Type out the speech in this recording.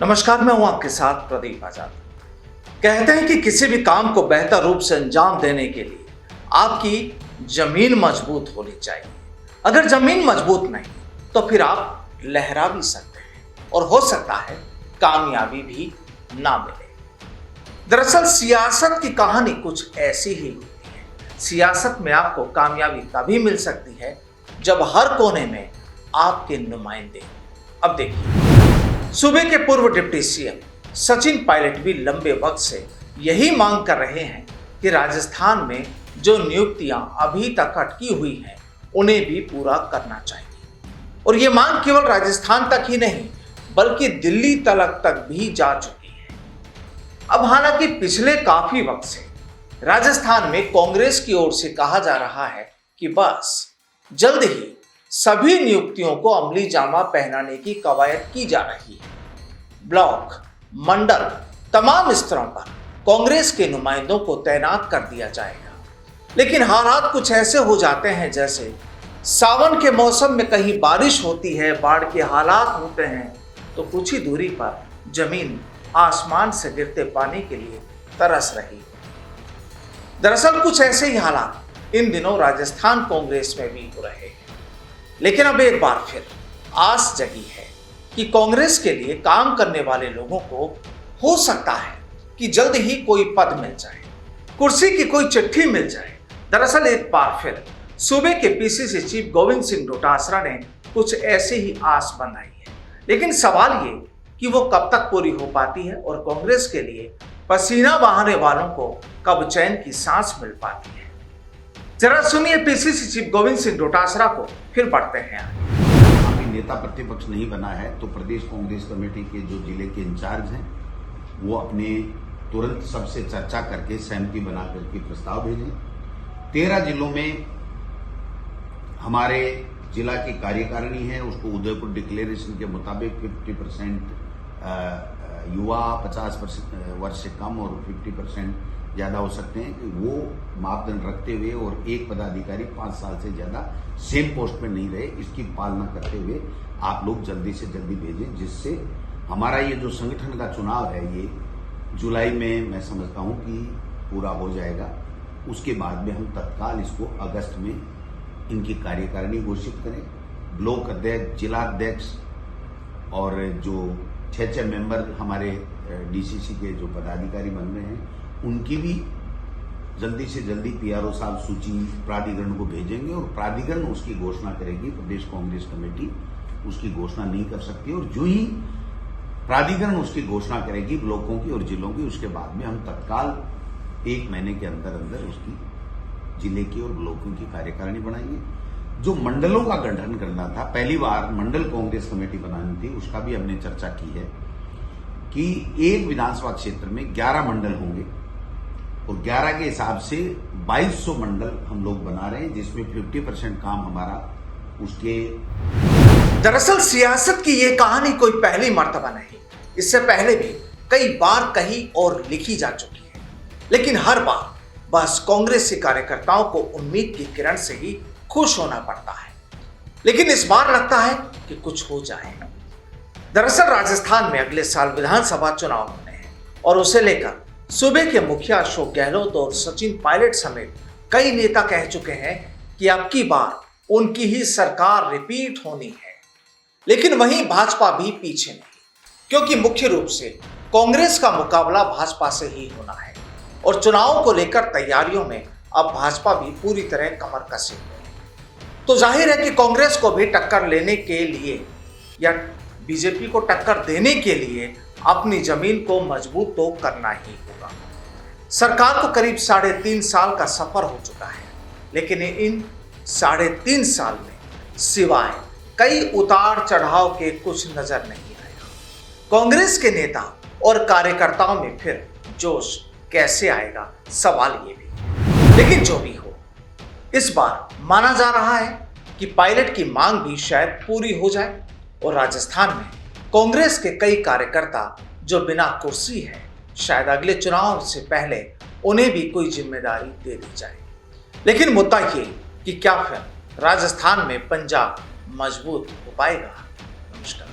नमस्कार, मैं हूं आपके साथ प्रदीप आजाद। कहते हैं कि किसी भी काम को बेहतर रूप से अंजाम देने के लिए आपकी जमीन मजबूत होनी चाहिए। अगर जमीन मजबूत नहीं तो फिर आप लहरा भी सकते हैं और हो सकता है कामयाबी भी ना मिले। दरअसल सियासत की कहानी कुछ ऐसी ही होती है। सियासत में आपको कामयाबी तभी मिल सकती है जब हर कोने में आपके नुमाइंदे। अब देखिए, सूबे के पूर्व डिप्टी सीएम सचिन पायलट भी लंबे वक्त से यही मांग कर रहे हैं कि राजस्थान में जो नियुक्तियां अभी तक अटकी हुई हैं उन्हें भी पूरा करना चाहिए। और ये मांग केवल राजस्थान तक ही नहीं बल्कि दिल्ली तक भी जा चुकी है। अब हालांकि पिछले काफी वक्त से राजस्थान में कांग्रेस की ओर से कहा जा रहा है कि बस जल्द ही सभी नियुक्तियों को अमली जामा पहनाने की कवायद की जा रही है। ब्लॉक, मंडल, तमाम स्तरों पर कांग्रेस के नुमाइंदों को तैनात कर दिया जाएगा। लेकिन हालात कुछ ऐसे हो जाते हैं जैसे सावन के मौसम में कहीं बारिश होती है, बाढ़ के हालात होते हैं तो कुछ ही दूरी पर जमीन आसमान से गिरते पानी के लिए तरस रही। दरअसल कुछ ऐसे ही हालात इन दिनों राजस्थान कांग्रेस में भी हो रहे हैं। लेकिन अब एक बार फिर आस जगी है कि कांग्रेस के लिए काम करने वाले लोगों को हो सकता है कि जल्द ही कोई पद मिल जाए, कुर्सी की कोई चिट्ठी मिल जाए। दरअसल एक बार फिर सूबे के पीसीसी चीफ गोविंद सिंह डोटासरा ने कुछ ऐसे ही आस बनाई है। लेकिन सवाल ये कि वो कब तक पूरी हो पाती है और कांग्रेस के लिए पसीना बहाने वालों को कब चैन की सांस मिल पाती है। जरा सुनिए पीसीसी चीफ गोविंद सिंह डोटासरा को, फिर बढ़ते हैं। अभी नेता प्रतिपक्ष नहीं बना है तो प्रदेश कांग्रेस कमेटी के जो जिले के इंचार्ज हैं वो अपने तुरंत सबसे चर्चा करके सहमति बना करके प्रस्ताव भेजें। 13 जिलों में हमारे जिला की कार्यकारिणी है, उसको उदयपुर डिक्लेरेशन के मुताबिक 50% युवा, 50% वर्ष से कम और 50% ज्यादा हो सकते हैं कि वो मापदंड रखते हुए और एक पदाधिकारी 5 साल से ज्यादा सेम पोस्ट में नहीं रहे, इसकी पालना करते हुए आप लोग जल्दी से जल्दी भेजें, जिससे हमारा ये जो संगठन का चुनाव है ये जुलाई में मैं समझता हूं कि पूरा हो जाएगा। उसके बाद में हम तत्काल इसको अगस्त में इनकी कार्यकारिणी घोषित करें। ब्लॉक अध्यक्ष, जिला अध्यक्ष और जो 6 मेंबर हमारे डीसीसी के जो पदाधिकारी बन रहे हैं उनकी भी जल्दी से जल्दी पीआरओ साहब सूची प्राधिकरण को भेजेंगे और प्राधिकरण उसकी घोषणा करेगी। प्रदेश कांग्रेस कमेटी उसकी घोषणा नहीं कर सकती और जो ही प्राधिकरण उसकी घोषणा करेगी ब्लॉकों की और जिलों की, उसके बाद में हम तत्काल 1 महीने के अंदर अंदर उसकी जिले की और ब्लॉकों की कार्यकारिणी बनाएंगे। जो मंडलों का गठन करना था, पहली बार मंडल कांग्रेस कमेटी बनानी थी, उसका भी हमने चर्चा की है कि एक विधानसभा क्षेत्र में 11 मंडल होंगे और 11 के हिसाब से 2200 मंडल हम लोग बना रहे हैं, जिसमें 50% काम हमारा उसके। दरअसल सियासत की ये कहानी कोई पहली मर्तबा नहीं, इससे पहले भी कई बार कही और लिखी जा चुकी है। लेकिन हर बार बस कांग्रेसी कार्यकर्ताओं को उम्मीद की किरण से ही खुश होना पड़ता है। लेकिन इस बार लगता है कि कुछ हो जाए। दरअसल राजस्थान में अगले साल विधानसभा चुनाव होने हैं और उसे लेकर सूबे के मुखिया अशोक गहलोत और सचिन पायलट समेत कई नेता कह चुके हैं कि अब की बार उनकी ही सरकार रिपीट होनी है। लेकिन वहीं भाजपा भी पीछे नहीं, क्योंकि मुख्य रूप से कांग्रेस का मुकाबला भाजपा से ही होना है और चुनाव को लेकर तैयारियों में अब भाजपा भी पूरी तरह कमर कसे हुए है। तो जाहिर है कि कांग्रेस को भी टक्कर लेने के लिए या बीजेपी को टक्कर देने के लिए अपनी जमीन को मजबूत तो करना ही होगा। सरकार को करीब 3.5 साल का सफर हो चुका है, लेकिन इन 3.5 साल में सिवाय कई उतार चढ़ाव के कुछ नजर नहीं आया। कांग्रेस के नेता और कार्यकर्ताओं में फिर जोश कैसे आएगा, सवाल ये भी। लेकिन जो भी हो, इस बार माना जा रहा है कि पायलट की मांग भी शायद पूरी हो जाए और राजस्थान में कांग्रेस के कई कार्यकर्ता जो बिना कुर्सी है, शायद अगले चुनाव से पहले उन्हें भी कोई जिम्मेदारी दे दी जाए। लेकिन मुद्दा ये कि क्या फिर राजस्थान में पंजाब मजबूत हो पाएगा? नमस्कार।